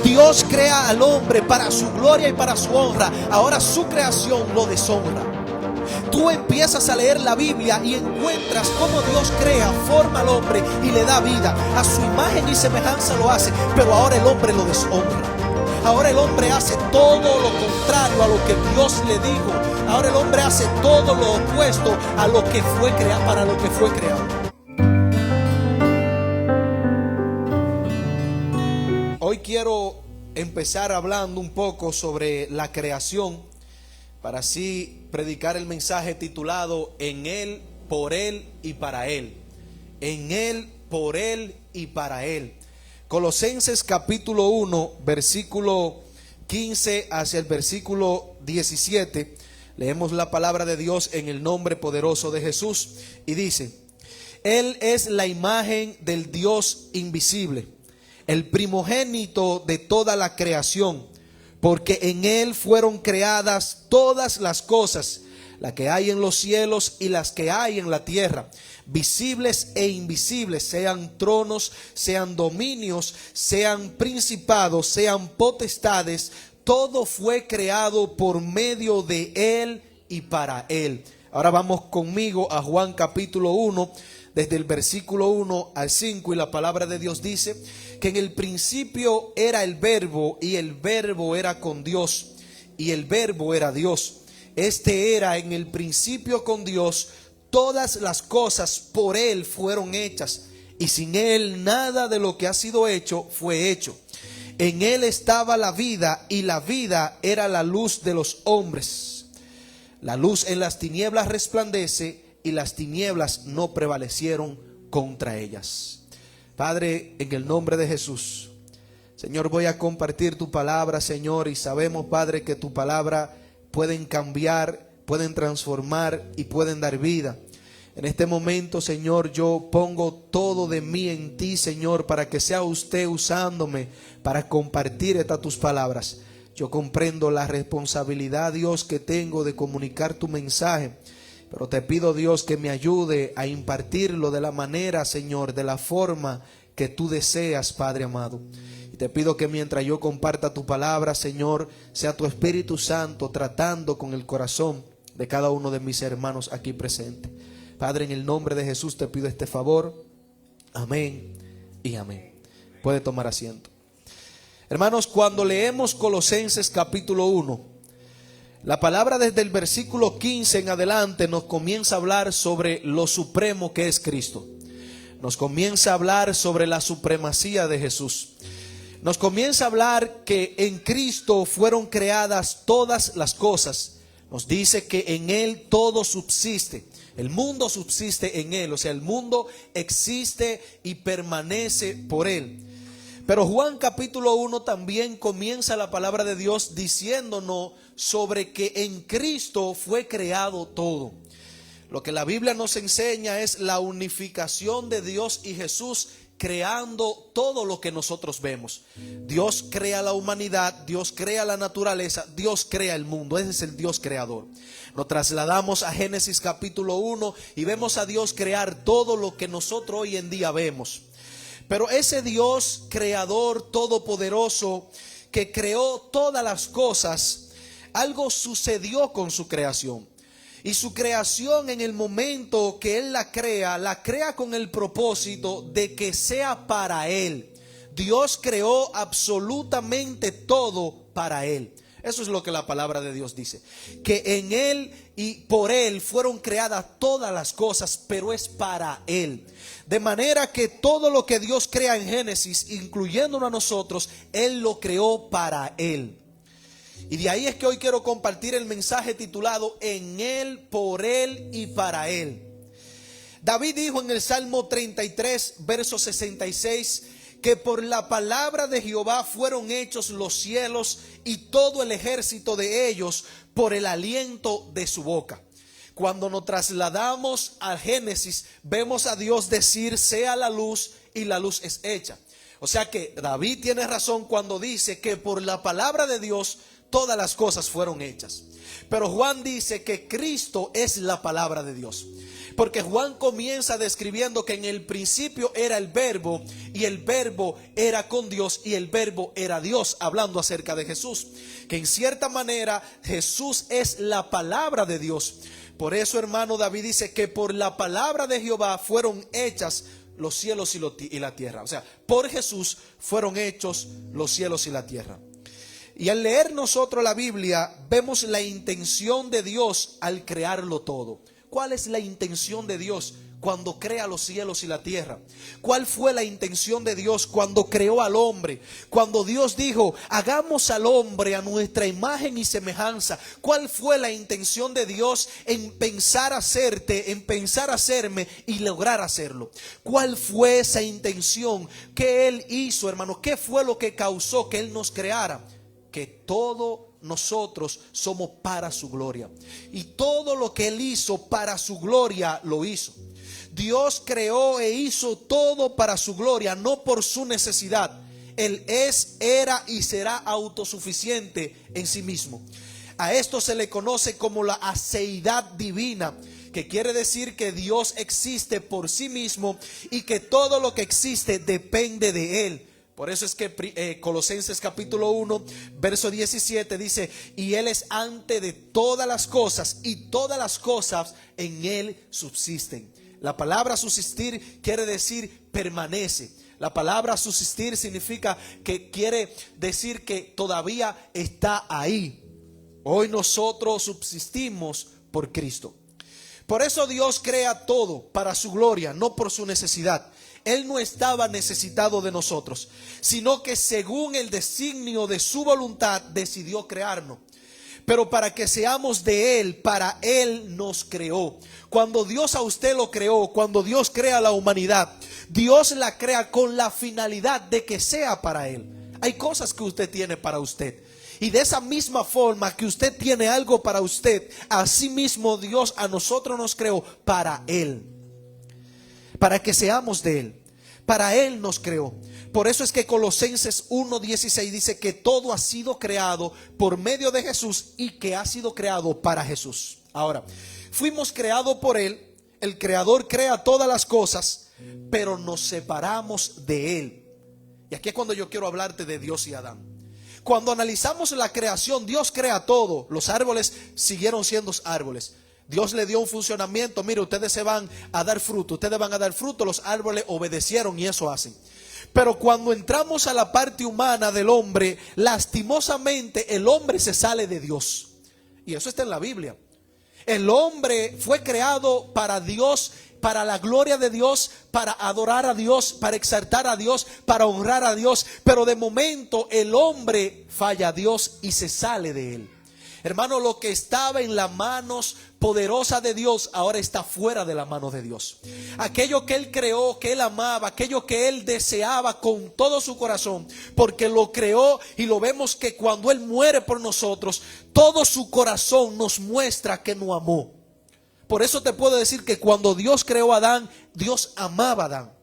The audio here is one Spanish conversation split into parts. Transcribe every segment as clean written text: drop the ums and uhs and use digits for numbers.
Dios crea al hombre para su gloria y para su honra. Ahora su creación lo deshonra. Tú empiezas a leer la Biblia y encuentras cómo Dios crea, forma al hombre y le da vida. A su imagen y semejanza lo hace, pero ahora el hombre lo deshonra. Ahora el hombre hace todo lo contrario a lo que Dios le dijo. Ahora el hombre hace todo lo opuesto a lo que fue creado, para lo que fue creado. Hoy quiero empezar hablando un poco sobre la creación, para así predicar el mensaje titulado En Él, por Él y para Él. En Él, por Él y para Él. Colosenses capítulo 1, versículo 15 hacia el versículo 17. Leemos la palabra de Dios en el nombre poderoso de Jesús. Y dice: Él es la imagen del Dios invisible, el primogénito de toda la creación, porque en Él fueron creadas todas las cosas, las que hay en los cielos y las que hay en la tierra, visibles e invisibles, sean tronos, sean dominios, sean principados, sean potestades. Todo fue creado por medio de Él y para Él. Ahora vamos conmigo a Juan capítulo 1, desde el versículo 1 al 5, y la palabra de Dios dice que en el principio era el verbo, y el verbo era con Dios, y el verbo era Dios. Este era en el principio con Dios. Todas las cosas por Él fueron hechas, y sin Él nada de lo que ha sido hecho fue hecho. En Él estaba la vida, y la vida era la luz de los hombres. La luz en las tinieblas resplandece, y las tinieblas no prevalecieron contra ellas. Padre, en el nombre de Jesús, Señor, voy a compartir tu palabra, Señor, y sabemos, Padre, que tu palabra pueden cambiar, pueden transformar y pueden dar vida. En este momento, Señor, yo pongo todo de mí en ti, Señor, para que sea usted usándome para compartir estas tus palabras. Yo comprendo la responsabilidad, Dios, que tengo de comunicar tu mensaje, pero te pido, Dios, que me ayude a impartirlo de la manera, Señor, de la forma que tú deseas, Padre amado. Y te pido que mientras yo comparta tu palabra, Señor, sea tu Espíritu Santo tratando con el corazón de cada uno de mis hermanos aquí presentes. Padre, en el nombre de Jesús te pido este favor. Amén y amén. Puede tomar asiento. Hermanos, cuando leemos Colosenses capítulo 1, la palabra desde el versículo 15 en adelante nos comienza a hablar sobre lo supremo que es Cristo. Nos comienza a hablar sobre la supremacía de Jesús. Nos comienza a hablar que en Cristo fueron creadas todas las cosas. Nos dice que en Él todo subsiste. El mundo subsiste en Él, o sea, el mundo existe y permanece por Él. Pero Juan capítulo 1 también comienza la palabra de Dios diciéndonos sobre que en Cristo fue creado todo. Lo que la Biblia nos enseña es la unificación de Dios y Jesús creando todo lo que nosotros vemos. Dios crea la humanidad, Dios crea la naturaleza, Dios crea el mundo. Ese es el Dios creador. Nos trasladamos a Génesis capítulo 1 y vemos a Dios crear todo lo que nosotros hoy en día vemos. Pero ese Dios creador todopoderoso que creó todas las cosas, algo sucedió con su creación. Y su creación, en el momento que Él la crea con el propósito de que sea para Él. Dios creó absolutamente todo para Él. Eso es lo que la palabra de Dios dice. Que en Él y por Él fueron creadas todas las cosas, pero es para Él. De manera que todo lo que Dios crea en Génesis, incluyéndonos a nosotros, Él lo creó para Él. Y de ahí es que hoy quiero compartir el mensaje titulado En Él, por Él y para Él. David dijo en el Salmo 33, verso 66, que por la palabra de Jehová fueron hechos los cielos y todo el ejército de ellos por el aliento de su boca. Cuando nos trasladamos a Génesis, vemos a Dios decir sea la luz y la luz es hecha. O sea que David tiene razón cuando dice que por la palabra de Dios todas las cosas fueron hechas. Pero Juan dice que Cristo es la palabra de Dios. Porque Juan comienza describiendo que en el principio era el verbo, y el verbo era con Dios, y el verbo era Dios, hablando acerca de Jesús. Que en cierta manera Jesús es la palabra de Dios. Por eso, hermano, David dice que por la palabra de Jehová fueron hechas los cielos y la tierra. O sea, por Jesús fueron hechos los cielos y la tierra. Y al leer nosotros la Biblia, vemos la intención de Dios al crearlo todo. ¿Cuál es la intención de Dios cuando crea los cielos y la tierra? ¿Cuál fue la intención de Dios cuando creó al hombre? Cuando Dios dijo, hagamos al hombre a nuestra imagen y semejanza. ¿Cuál fue la intención de Dios en pensar hacerte, en pensar hacerme y lograr hacerlo? ¿Cuál fue esa intención que Él hizo, hermano? ¿Qué fue lo que causó que Él nos creara? Que todo nosotros somos para su gloria. Y todo lo que Él hizo para su gloria lo hizo. Dios creó e hizo todo para su gloria, no por su necesidad. Él es, era y será autosuficiente en sí mismo. A esto se le conoce como la aseidad divina, que quiere decir que Dios existe por sí mismo y que todo lo que existe depende de Él. Por eso es que Colosenses capítulo 1 verso 17 dice, y Él es antes de todas las cosas, y todas las cosas en Él subsisten. La palabra subsistir quiere decir permanece. La palabra subsistir significa que quiere decir que todavía está ahí. Hoy nosotros subsistimos por Cristo. Por eso Dios crea todo para su gloria, no por su necesidad. Él no estaba necesitado de nosotros, sino que según el designio de su voluntad decidió crearnos. Pero para que seamos de Él, para Él nos creó. Cuando Dios a usted lo creó, cuando Dios crea a la humanidad, Dios la crea con la finalidad de que sea para Él. Hay cosas que usted tiene para usted. Y de esa misma forma que usted tiene algo para usted, así mismo Dios a nosotros nos creó para Él. Para que seamos de Él. Para Él nos creó. Por eso es que Colosenses 1:16 dice que todo ha sido creado por medio de Jesús y que ha sido creado para Jesús. Ahora, fuimos creados por Él. El Creador crea todas las cosas, pero nos separamos de Él. Y aquí es cuando yo quiero hablarte de Dios y Adán. Cuando analizamos la creación, Dios crea todo. Los árboles siguieron siendo árboles. Dios le dio un funcionamiento. Mire, ustedes se van a dar fruto. Ustedes van a dar fruto. Los árboles obedecieron y eso hacen. Pero cuando entramos a la parte humana del hombre, lastimosamente el hombre se sale de Dios. Y eso está en la Biblia. El hombre fue creado para Dios, para la gloria de Dios, para adorar a Dios, para exaltar a Dios, para honrar a Dios. Pero de momento el hombre falla a Dios y se sale de Él. Hermano, lo que estaba en las manos poderosas de Dios ahora está fuera de las manos de Dios. Aquello que Él creó, que Él amaba, aquello que Él deseaba con todo su corazón, porque lo creó, y lo vemos que cuando Él muere por nosotros, todo su corazón nos muestra que nos amó. Por eso te puedo decir que cuando Dios creó a Adán, Dios amaba a Adán.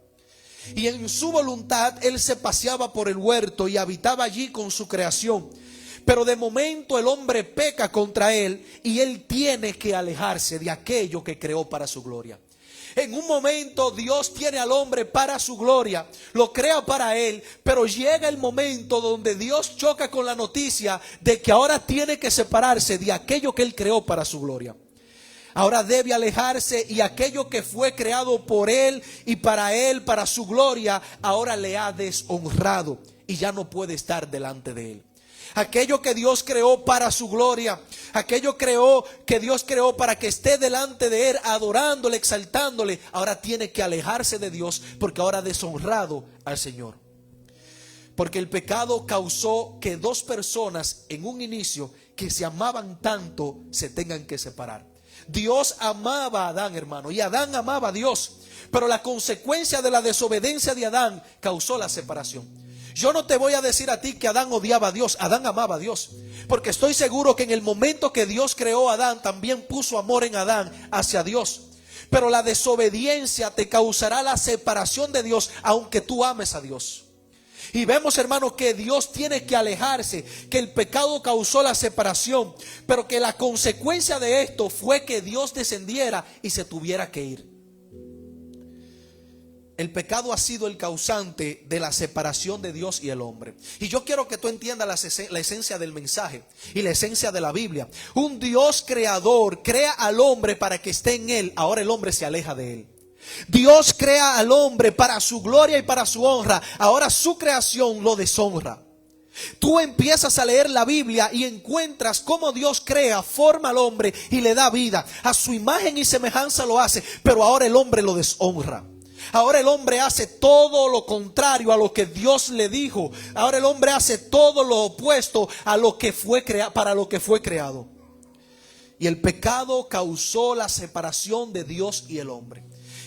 Y en su voluntad Él se paseaba por el huerto y habitaba allí con su creación. Pero de momento el hombre peca contra Él y Él tiene que alejarse de aquello que creó para su gloria. En un momento Dios tiene al hombre para su gloria, lo crea para Él, pero llega el momento donde Dios choca con la noticia de que ahora tiene que separarse de aquello que Él creó para su gloria. Ahora debe alejarse, y aquello que fue creado por Él y para su gloria, ahora le ha deshonrado y ya no puede estar delante de Él. Aquello que Dios creó para su gloria, aquello que Dios creó para que esté delante de Él, adorándole, exaltándole, ahora tiene que alejarse de Dios porque ahora ha deshonrado al Señor. Porque el pecado causó que dos personas en un inicio que se amaban tanto se tengan que separar. Dios amaba a Adán, hermano, y Adán amaba a Dios, pero la consecuencia de la desobediencia de Adán causó la separación. Yo no te voy a decir a ti que Adán odiaba a Dios. Adán amaba a Dios, porque estoy seguro que en el momento que Dios creó a Adán, también puso amor en Adán hacia Dios. Pero la desobediencia te causará la separación de Dios, aunque tú ames a Dios. Y vemos, hermanos, que Dios tiene que alejarse, que el pecado causó la separación, pero que la consecuencia de esto fue que Dios descendiera y se tuviera que ir. El pecado ha sido el causante de la separación de Dios y el hombre. Y yo quiero que tú entiendas la esencia del mensaje y la esencia de la Biblia. Un Dios creador crea al hombre para que esté en él. Ahora el hombre se aleja de él. Dios crea al hombre para su gloria y para su honra. Ahora su creación lo deshonra. Tú empiezas a leer la Biblia y encuentras cómo Dios crea, forma al hombre y le da vida. A su imagen y semejanza lo hace, pero ahora el hombre lo deshonra. Ahora el hombre hace todo lo contrario a lo que Dios le dijo. Ahora el hombre hace todo lo opuesto a lo que fue para lo que fue creado. Y el pecado causó la separación de Dios y el hombre.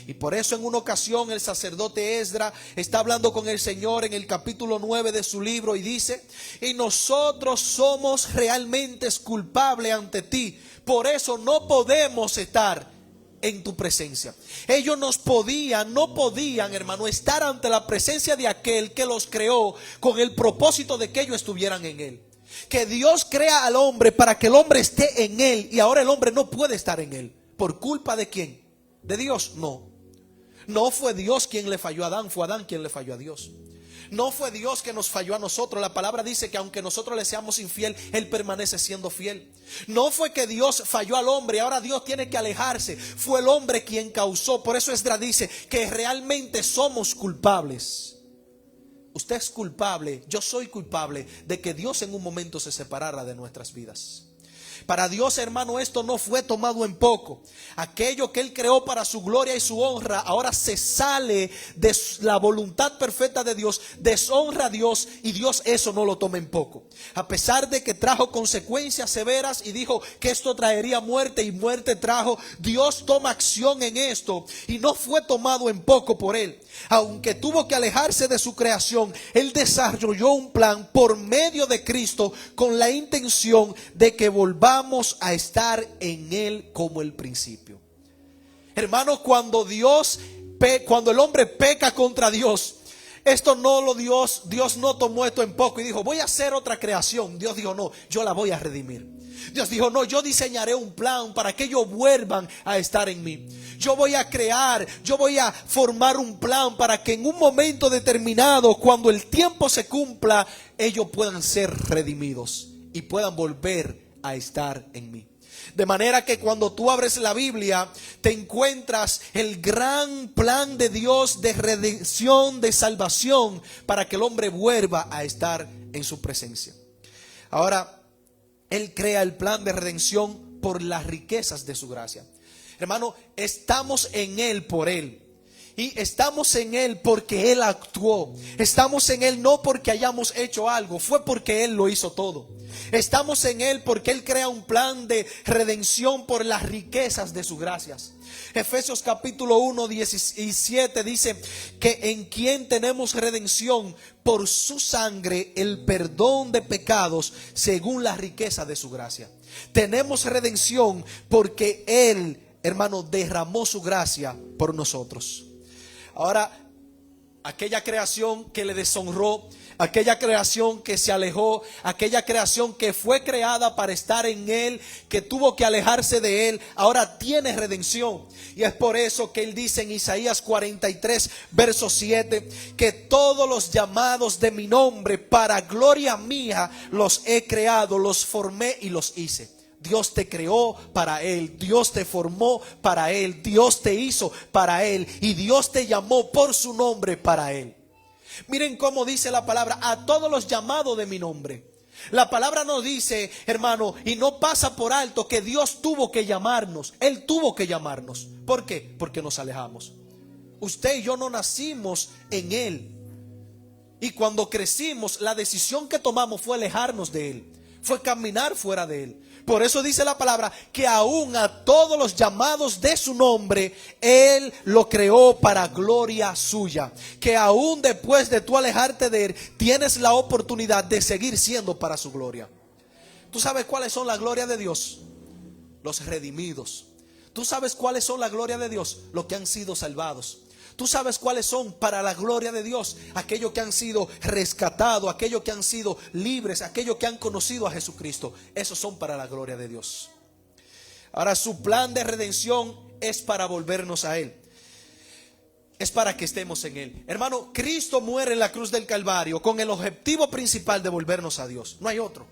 Y por eso en una ocasión el sacerdote Esdras está hablando con el Señor en el capítulo 9 de su libro y dice: y nosotros somos realmente culpables ante ti, por eso no podemos estar en tu presencia. Ellos no podían, hermano, estar ante la presencia de aquel que los creó con el propósito de que ellos estuvieran en él. Que Dios crea al hombre para que el hombre esté en él, y ahora el hombre no puede estar en él. ¿Por culpa de quién? ¿De Dios? No fue Dios quien le falló a Adán, fue Adán quien le falló a Dios. No fue Dios que nos falló a nosotros. La palabra dice que aunque nosotros le seamos infiel, Él permanece siendo fiel. No fue que Dios falló al hombre y ahora Dios tiene que alejarse. Fue el hombre quien causó. Por eso Esdras dice que realmente somos culpables. Usted es culpable, yo soy culpable de que Dios en un momento se separara de nuestras vidas. Para Dios, hermano, esto no fue tomado en poco. Aquello que Él creó para su gloria y su honra, ahora se sale de la voluntad perfecta de Dios, deshonra a Dios, y Dios eso no lo toma en poco. A pesar de que trajo consecuencias severas y dijo que esto traería muerte, y muerte trajo, Dios toma acción en esto y no fue tomado en poco por Él. Aunque tuvo que alejarse de su creación, Él desarrolló un plan por medio de Cristo con la intención de que volvamos a estar en Él como el principio. Hermanos, cuando el hombre peca contra Dios, Dios no tomó esto en poco y dijo: voy a hacer otra creación. Dios dijo: no, yo la voy a redimir. Dios dijo: no, yo diseñaré un plan para que ellos vuelvan a estar en mí. Yo voy a formar un plan para que en un momento determinado, cuando el tiempo se cumpla, ellos puedan ser redimidos y puedan volver a estar en mí. De manera que cuando tú abres la Biblia, te encuentras el gran plan de Dios de redención, de salvación, para que el hombre vuelva a estar en su presencia. Ahora, Él crea el plan de redención por las riquezas de su gracia. Hermano, estamos en Él por Él. Y estamos en Él porque Él actuó. Estamos en Él no porque hayamos hecho algo, fue porque Él lo hizo todo. Estamos en Él porque Él crea un plan de redención por las riquezas de sus gracias. Efesios capítulo 1, 17 dice que en quien tenemos redención por su sangre, el perdón de pecados según la riqueza de su gracia. Tenemos redención porque Él, hermano, derramó su gracia por nosotros. Ahora, aquella creación que le deshonró, aquella creación que se alejó, aquella creación que fue creada para estar en Él, que tuvo que alejarse de Él, ahora tiene redención. Y es por eso que Él dice en Isaías 43, verso 7, que todos los llamados de mi nombre, para gloria mía, los he creado, los formé y los hice. Dios te creó para Él, Dios te formó para Él, Dios te hizo para Él y Dios te llamó por su nombre para Él. Miren cómo dice la palabra: a todos los llamados de mi nombre. La palabra nos dice, hermano, y no pasa por alto, que Dios tuvo que llamarnos. Él tuvo que llamarnos. ¿Por qué? Porque nos alejamos. Usted y yo no nacimos en Él. Y cuando crecimos, la decisión que tomamos fue alejarnos de Él, fue caminar fuera de Él. Por eso dice la palabra que aún a todos los llamados de su nombre, Él lo creó para gloria suya. Que aún después de tú alejarte de Él, tienes la oportunidad de seguir siendo para su gloria. ¿Tú sabes cuáles son la gloria de Dios? Los redimidos. ¿Tú sabes cuáles son la gloria de Dios? Los que han sido salvados. ¿Tú sabes cuáles son para la gloria de Dios? Aquellos que han sido rescatados, aquellos que han sido libres, aquellos que han conocido a Jesucristo. Esos son para la gloria de Dios. Ahora, su plan de redención es para volvernos a Él. Es para que estemos en Él. Hermano, Cristo muere en la cruz del Calvario con el objetivo principal de volvernos a Dios. No hay otro.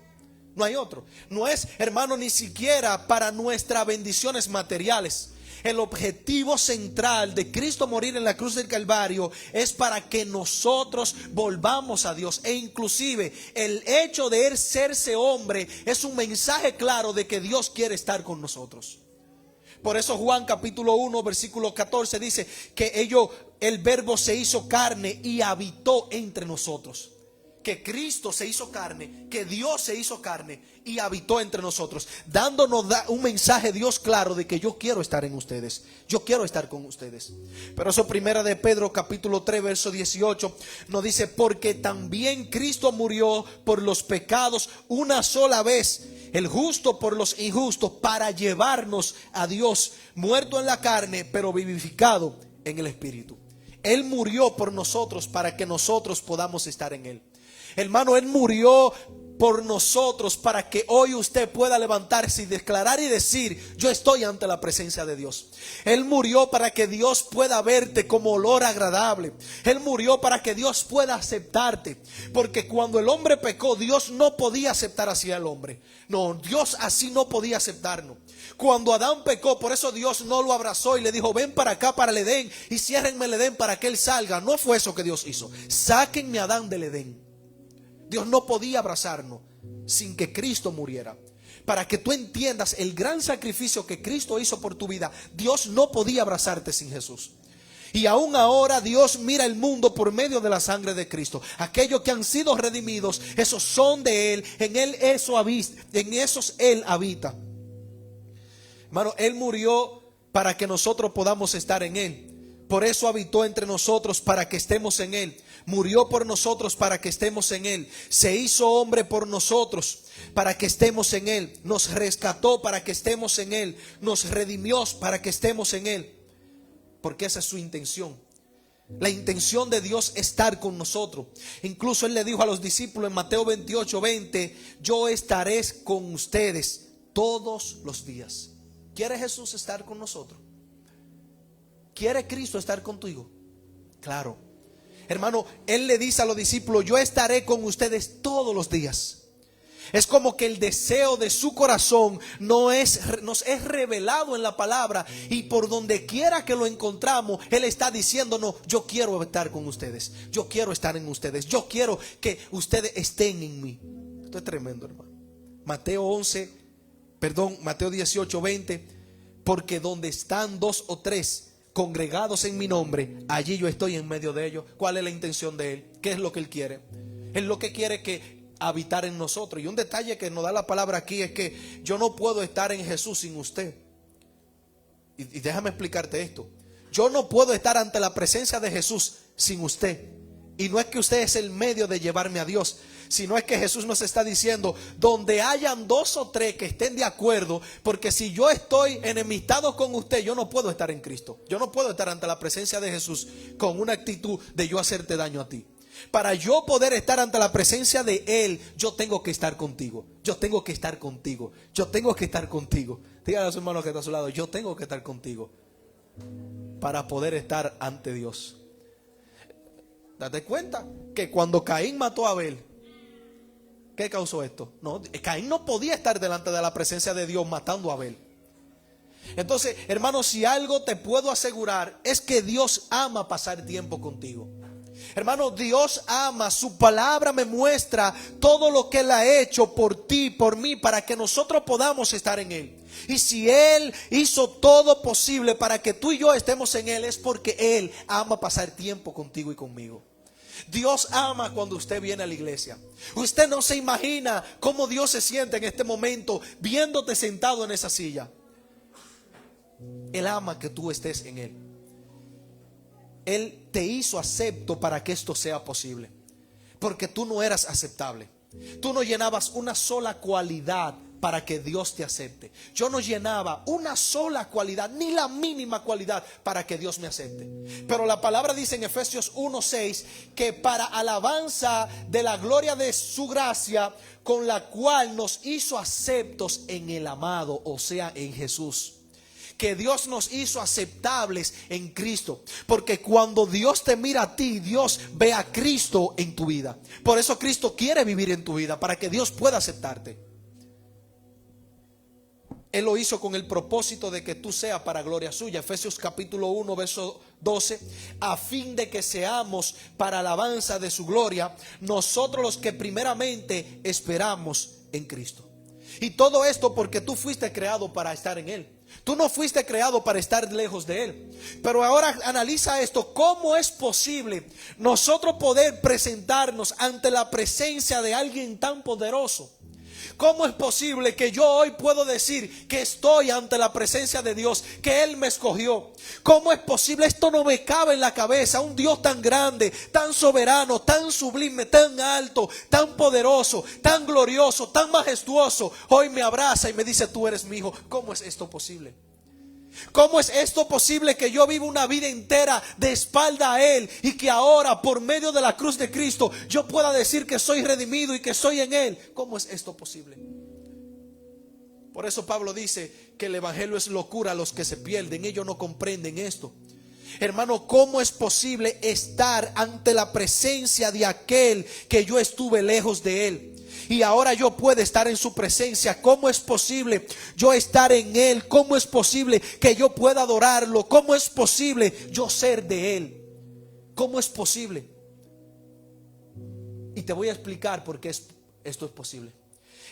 No hay otro. No es, hermano, ni siquiera para nuestras bendiciones materiales. El objetivo central de Cristo morir en la cruz del Calvario es para que nosotros volvamos a Dios. E inclusive el hecho de Él serse hombre es un mensaje claro de que Dios quiere estar con nosotros. Por eso Juan capítulo 1 versículo 14 dice que el verbo se hizo carne y habitó entre nosotros. Que Cristo se hizo carne, que Dios se hizo carne y habitó entre nosotros, dándonos un mensaje Dios claro de que yo quiero estar en ustedes, yo quiero estar con ustedes. Pero eso primera de Pedro capítulo 3 verso 18 nos dice: porque también Cristo murió por los pecados una sola vez, el justo por los injustos, para llevarnos a Dios, muerto en la carne pero vivificado en el Espíritu. Él murió por nosotros para que nosotros podamos estar en Él. Hermano, Él murió por nosotros para que hoy usted pueda levantarse y declarar y decir: yo estoy ante la presencia de Dios. Él murió para que Dios pueda verte como olor agradable. Él murió para que Dios pueda aceptarte. Porque cuando el hombre pecó, Dios no podía aceptar así al hombre. No, Dios así no podía aceptarnos. Cuando Adán pecó, por eso Dios no lo abrazó y le dijo: ven para acá, para el Edén, y ciérrenme el Edén para que él salga. No fue eso que Dios hizo. Sáquenme a Adán del Edén. Dios no podía abrazarnos sin que Cristo muriera. Para que tú entiendas el gran sacrificio que Cristo hizo por tu vida, Dios no podía abrazarte sin Jesús. Y aún ahora Dios mira el mundo por medio de la sangre de Cristo. Aquellos que han sido redimidos, esos son de Él. En esos Él habita. Hermano, Él murió para que nosotros podamos estar en Él. Por eso habitó entre nosotros, para que estemos en Él. Murió por nosotros para que estemos en Él. Se hizo hombre por nosotros para que estemos en Él. Nos rescató para que estemos en Él. Nos redimió para que estemos en Él. Porque esa es su intención. La intención de Dios es estar con nosotros. Incluso Él le dijo a los discípulos en Mateo 28:20: yo estaré con ustedes todos los días. ¿Quiere Jesús estar con nosotros? ¿Quiere Cristo estar contigo? Claro. Hermano, Él le dice a los discípulos: yo estaré con ustedes todos los días. Es como que el deseo de su corazón nos es revelado en la palabra. Y por donde quiera que lo encontramos, Él está diciéndonos: yo quiero estar con ustedes. Yo quiero estar en ustedes. Yo quiero que ustedes estén en mí. Esto es tremendo, hermano. Mateo 18:20: porque donde están 2 o 3 congregados en mi nombre, allí yo estoy en medio de ellos. ¿Cuál es la intención de Él? ¿Qué es lo que Él quiere? Él lo que quiere es que habitar en nosotros. Y un detalle que nos da la palabra aquí es que yo no puedo estar en Jesús sin usted. Y déjame explicarte esto. Yo no puedo estar ante la presencia de Jesús sin usted. Y no es que usted es el medio de llevarme a Dios, sino es que Jesús nos está diciendo: donde hayan 2 o 3 que estén de acuerdo. Porque si yo estoy enemistado con usted, yo no puedo estar en Cristo. Yo no puedo estar ante la presencia de Jesús con una actitud de yo hacerte daño a ti. Para yo poder estar ante la presencia de Él, yo tengo que estar contigo. Yo tengo que estar contigo. Yo tengo que estar contigo. Dígale a su hermano que está a su lado: yo tengo que estar contigo para poder estar ante Dios. Date cuenta que cuando Caín mató a Abel, ¿qué causó esto? No, Caín no podía estar delante de la presencia de Dios matando a Abel. Entonces, hermano, si algo te puedo asegurar es que Dios ama pasar tiempo contigo. Hermano, Dios ama, su palabra me muestra todo lo que Él ha hecho por ti, por mí, para que nosotros podamos estar en Él. Y si Él hizo todo posible para que tú y yo estemos en Él, es porque Él ama pasar tiempo contigo y conmigo. Dios ama cuando usted viene a la iglesia. Usted no se imagina cómo Dios se siente en este momento viéndote sentado en esa silla. Él ama que tú estés en Él. Él te hizo acepto para que esto sea posible. Porque tú no eras aceptable. Tú no llenabas una sola cualidad para que Dios te acepte. Yo no llenaba una sola cualidad, ni la mínima cualidad para que Dios me acepte. Pero la palabra dice en Efesios 1:6 que para alabanza de la gloria de su gracia, con la cual nos hizo aceptos en el amado, o sea, en Jesús. Que Dios nos hizo aceptables en Cristo. Porque cuando Dios te mira a ti, Dios ve a Cristo en tu vida. Por eso Cristo quiere vivir en tu vida, para que Dios pueda aceptarte. Él lo hizo con el propósito de que tú seas para gloria suya. Efesios capítulo 1 verso 12. A fin de que seamos para alabanza de su gloria, nosotros los que primeramente esperamos en Cristo. Y todo esto porque tú fuiste creado para estar en Él. Tú no fuiste creado para estar lejos de Él. Pero ahora analiza esto. ¿Cómo es posible nosotros poder presentarnos ante la presencia de alguien tan poderoso? ¿Cómo es posible que yo hoy puedo decir que estoy ante la presencia de Dios, que Él me escogió? ¿Cómo es posible? Esto no me cabe en la cabeza. Un Dios tan grande, tan soberano, tan sublime, tan alto, tan poderoso, tan glorioso, tan majestuoso, hoy me abraza y me dice: tú eres mi hijo. ¿Cómo es esto posible? ¿Cómo es esto posible que yo viva una vida entera de espalda a Él y que ahora por medio de la cruz de Cristo yo pueda decir que soy redimido y que soy en Él? ¿Cómo es esto posible? Por eso Pablo dice que el evangelio es locura a los que se pierden. Ellos no comprenden esto. Hermano, ¿cómo es posible estar ante la presencia de aquel que yo estuve lejos de Él y ahora yo puedo estar en su presencia? ¿Cómo es posible yo estar en Él? ¿Cómo es posible que yo pueda adorarlo? ¿Cómo es posible yo ser de Él? ¿Cómo es posible? Y te voy a explicar por qué esto es posible.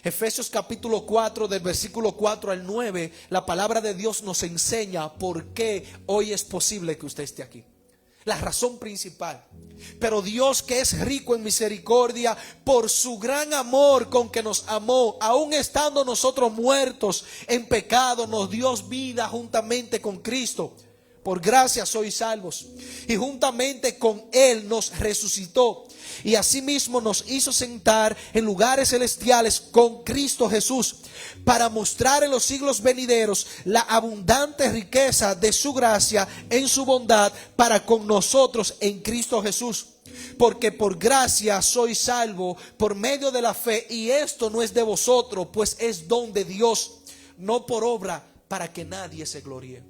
Efesios capítulo 4, del versículo 4 al 9, la palabra de Dios nos enseña por qué hoy es posible que usted esté aquí. La razón principal. Pero Dios, que es rico en misericordia, por su gran amor con que nos amó, aun estando nosotros muertos en pecado, nos dio vida juntamente con Cristo. Por gracia sois salvos. Y juntamente con Él nos resucitó. Y asimismo nos hizo sentar en lugares celestiales con Cristo Jesús, para mostrar en los siglos venideros la abundante riqueza de su gracia en su bondad para con nosotros en Cristo Jesús. Porque por gracia sois salvo por medio de la fe, y esto no es de vosotros, pues es don de Dios, no por obra, para que nadie se gloríe.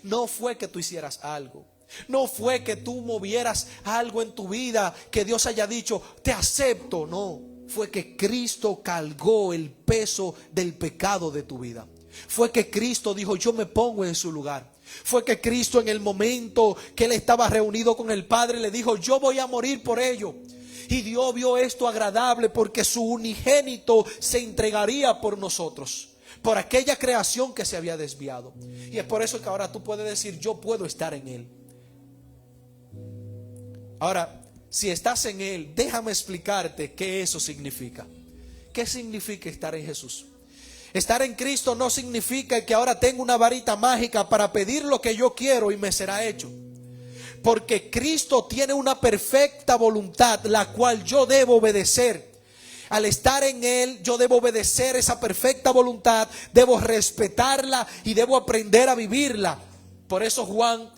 No fue que tú hicieras algo. No fue que tú movieras algo en tu vida, que Dios haya dicho: te acepto. No, fue que Cristo cargó el peso del pecado de tu vida. Fue que Cristo dijo: yo me pongo en su lugar. Fue que Cristo, en el momento que Él estaba reunido con el Padre, le dijo: yo voy a morir por ello. Y Dios vio esto agradable, porque su unigénito se entregaría por nosotros, por aquella creación que se había desviado. Y es por eso que ahora tú puedes decir: yo puedo estar en Él. Ahora, si estás en Él, déjame explicarte qué eso significa. ¿Qué significa estar en Jesús? Estar en Cristo no significa que ahora tengo una varita mágica para pedir lo que yo quiero y me será hecho. Porque Cristo tiene una perfecta voluntad, la cual yo debo obedecer. Al estar en Él, yo debo obedecer esa perfecta voluntad, debo respetarla y debo aprender a vivirla. Por eso Juan,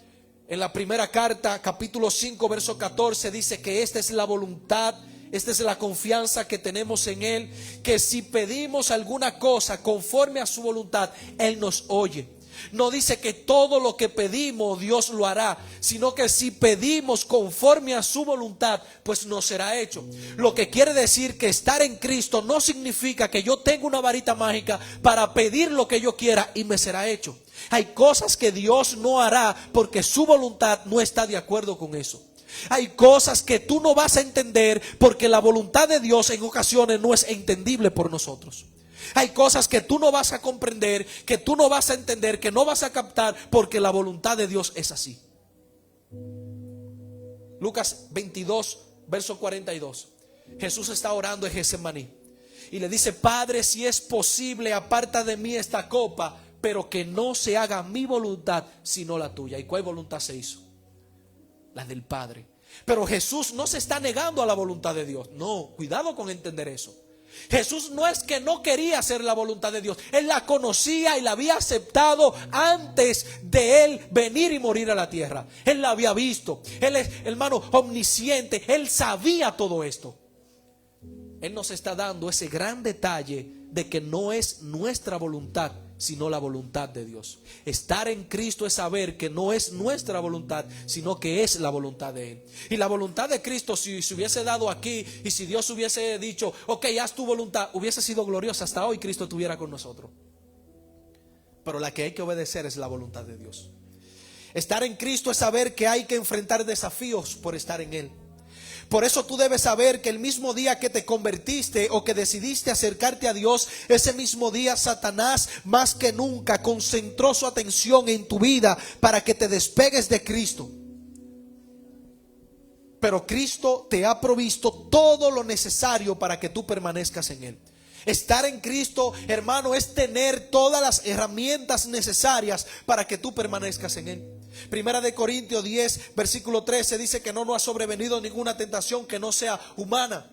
en la primera carta, capítulo 5, verso 14, dice que esta es la voluntad, esta es la confianza que tenemos en Él, que si pedimos alguna cosa conforme a su voluntad, Él nos oye. No dice que todo lo que pedimos Dios lo hará, sino que si pedimos conforme a su voluntad, pues nos será hecho. Lo que quiere decir que estar en Cristo no significa que yo tenga una varita mágica para pedir lo que yo quiera y me será hecho. Hay cosas que Dios no hará porque su voluntad no está de acuerdo con eso. Hay cosas que tú no vas a entender porque la voluntad de Dios en ocasiones no es entendible por nosotros. Hay cosas que tú no vas a comprender, que tú no vas a entender, que no vas a captar, porque la voluntad de Dios es así. Lucas 22, verso 42. Jesús está orando en Getsemaní y le dice: Padre, si es posible, aparta de mí esta copa, pero que no se haga mi voluntad sino la tuya. ¿Y cuál voluntad se hizo? La del Padre. Pero Jesús no se está negando a la voluntad de Dios. No, cuidado con entender eso. Jesús no es que no quería hacer la voluntad de Dios. Él la conocía y la había aceptado antes de Él venir y morir a la tierra. Él la había visto. Él es, hermano, omnisciente. Él sabía todo esto. Él nos está dando ese gran detalle de que no es nuestra voluntad, sino la voluntad de Dios. Estar en Cristo es saber que no es nuestra voluntad, sino que es la voluntad de Él. Y la voluntad de Cristo, si se hubiese dado aquí y si Dios hubiese dicho, ok, haz tu voluntad, hubiese sido gloriosa. Hasta hoy Cristo estuviera con nosotros. Pero la que hay que obedecer es la voluntad de Dios. Estar en Cristo es saber que hay que enfrentar desafíos por estar en Él. Por eso tú debes saber que el mismo día que te convertiste o que decidiste acercarte a Dios, ese mismo día Satanás más que nunca concentró su atención en tu vida para que te despegues de Cristo. Pero Cristo te ha provisto todo lo necesario para que tú permanezcas en Él. Estar en Cristo, hermano, es tener todas las herramientas necesarias para que tú permanezcas en Él. Primera de Corintios 10, versículo 13 dice que no nos ha sobrevenido ninguna tentación que no sea humana.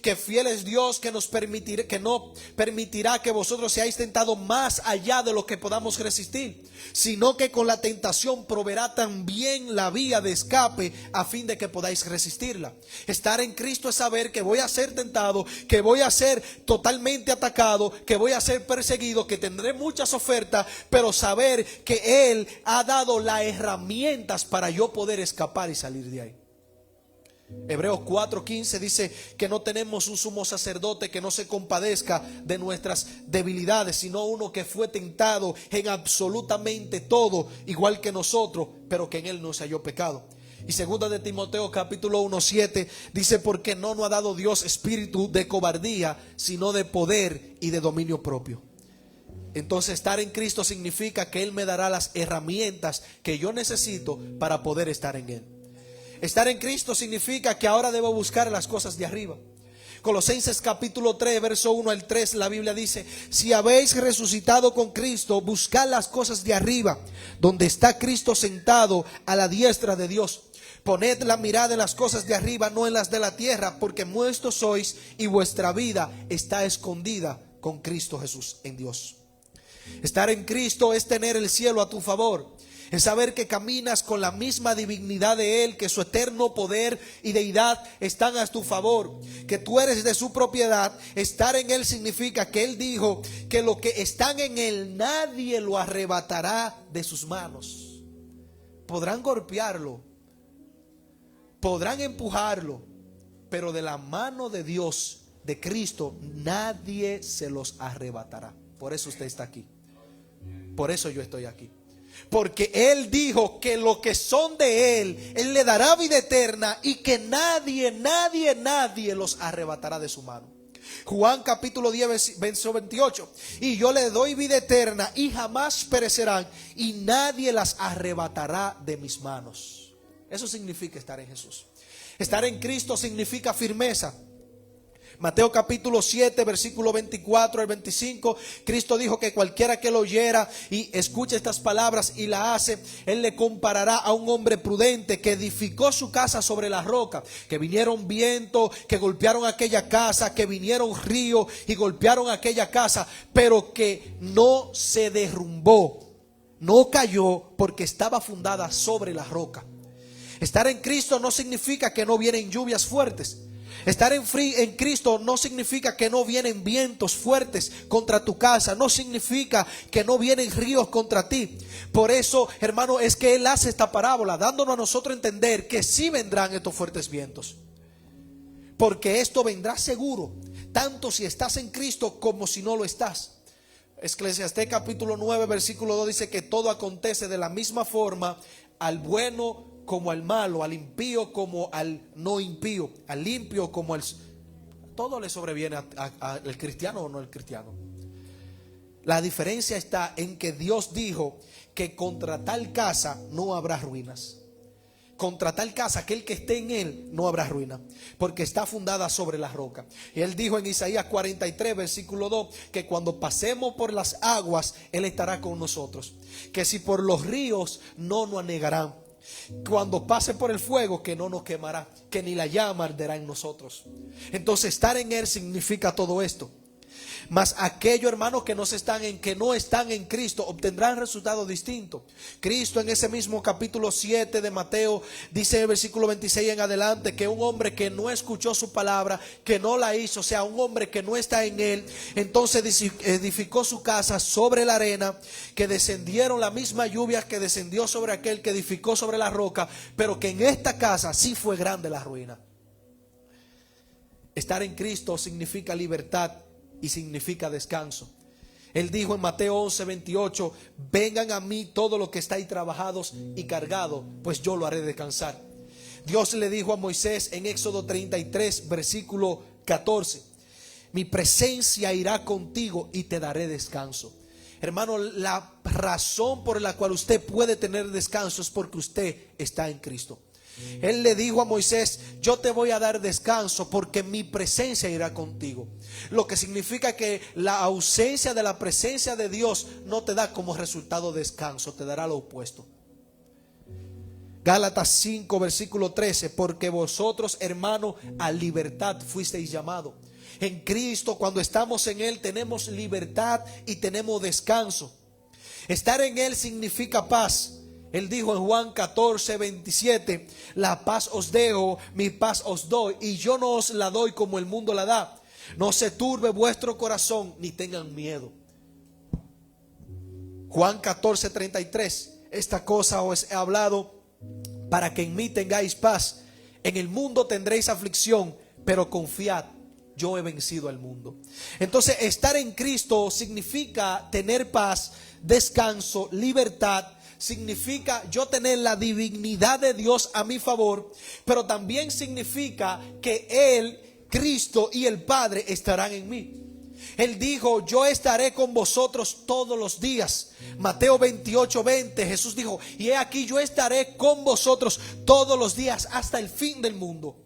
Que fiel es Dios que no permitirá que vosotros seáis tentados más allá de lo que podamos resistir, sino que con la tentación proveerá también la vía de escape a fin de que podáis resistirla. Estar en Cristo es saber que voy a ser tentado, que voy a ser totalmente atacado, que voy a ser perseguido, que tendré muchas ofertas, pero saber que Él ha dado las herramientas para yo poder escapar y salir de ahí. Hebreos 4:15 dice que no tenemos un sumo sacerdote que no se compadezca de nuestras debilidades, sino uno que fue tentado en absolutamente todo, igual que nosotros, pero que en él no se halló pecado. Y segunda de Timoteo capítulo 1:7 dice: porque no nos ha dado Dios espíritu de cobardía, sino de poder y de dominio propio. Entonces estar en Cristo significa que Él me dará las herramientas que yo necesito para poder estar en Él. Estar en Cristo significa que ahora debo buscar las cosas de arriba. Colosenses capítulo 3, verso 1 al 3, la Biblia dice: si habéis resucitado con Cristo, buscad las cosas de arriba, donde está Cristo sentado a la diestra de Dios. Poned la mirada en las cosas de arriba, no en las de la tierra, porque muertos sois y vuestra vida está escondida con Cristo Jesús en Dios. Estar en Cristo es tener el cielo a tu favor. Es saber que caminas con la misma divinidad de Él, que su eterno poder y deidad están a tu favor, que tú eres de su propiedad. Estar en Él significa que Él dijo que lo que están en Él nadie lo arrebatará de sus manos. Podrán golpearlo, podrán empujarlo, pero de la mano de Dios, de Cristo, nadie se los arrebatará. Por eso usted está aquí. Por eso yo estoy aquí. Porque Él dijo que lo que son de Él le dará vida eterna y que nadie los arrebatará de su mano. Juan capítulo 10, verso 28. Y yo le doy vida eterna y jamás perecerán y nadie las arrebatará de mis manos. Eso significa estar en Jesús. Estar en Cristo significa firmeza. Mateo capítulo 7, versículo 24 al 25, Cristo dijo que cualquiera que lo oyera y escuche estas palabras y la hace, Él le comparará a un hombre prudente que edificó su casa sobre la roca, que vinieron vientos, que golpearon aquella casa, que vinieron ríos y golpearon aquella casa, pero que no se derrumbó, no cayó, porque estaba fundada sobre la roca. Estar en Cristo no significa que no vienen lluvias fuertes. Estar en Cristo no significa que no vienen vientos fuertes contra tu casa. No significa que no vienen ríos contra ti. Por eso, hermano, es que Él hace esta parábola, dándonos a nosotros a entender que sí vendrán estos fuertes vientos. Porque esto vendrá seguro, tanto si estás en Cristo como si no lo estás. Eclesiastés capítulo 9, versículo 2 dice que todo acontece de la misma forma al bueno como al malo, al impío como al no impío, al limpio como al... Todo le sobreviene al cristiano o no al cristiano. La diferencia está en que Dios dijo que contra tal casa no habrá ruinas. Contra tal casa, aquel que esté en él, no habrá ruina, porque está fundada sobre la roca. Y Él dijo en Isaías 43, versículo 2, que cuando pasemos por las aguas, Él estará con nosotros. Que si por los ríos, no nos anegarán. Cuando pase por el fuego, que no nos quemará, que ni la llama arderá en nosotros. Entonces, estar en Él significa todo esto. Mas aquellos hermanos que no están en Cristo obtendrán resultados distintos. Cristo en ese mismo capítulo 7 de Mateo dice en el versículo 26 en adelante que un hombre que no escuchó su palabra, que no la hizo, o sea, un hombre que no está en Él, entonces edificó su casa sobre la arena, que descendieron la misma lluvia que descendió sobre aquel que edificó sobre la roca, pero que en esta casa sí fue grande la ruina. Estar en Cristo significa libertad y significa descanso. Él dijo en Mateo 11:28: vengan a mí todos los que estáis trabajados y cargados, pues yo lo haré descansar. Dios le dijo a Moisés en Éxodo 33 versículo 14: mi presencia irá contigo y te daré descanso. Hermano, la razón por la cual usted puede tener descanso es porque usted está en Cristo. Él le dijo a Moisés: yo te voy a dar descanso porque mi presencia irá contigo. Lo que significa que la ausencia de la presencia de Dios no te da como resultado descanso, te dará lo opuesto. Gálatas 5 versículo 13: porque vosotros, hermanos, a libertad fuisteis llamados. En Cristo, cuando estamos en Él, tenemos libertad y tenemos descanso. Estar en Él significa paz. Él dijo en Juan 14:27: la paz os dejo, mi paz os doy, y yo no os la doy como el mundo la da. No se turbe vuestro corazón, ni tengan miedo. Juan 14:33: esta cosa os he hablado para que en mí tengáis paz. En el mundo tendréis aflicción, pero confiad, yo he vencido al mundo. Entonces, estar en Cristo significa tener paz, descanso, libertad. Significa yo tener la divinidad de Dios a mi favor, pero también significa que Él, Cristo y el Padre estarán en mí. Él dijo: yo estaré con vosotros todos los días. Mateo 28:20, Jesús dijo: y he aquí, yo estaré con vosotros todos los días hasta el fin del mundo.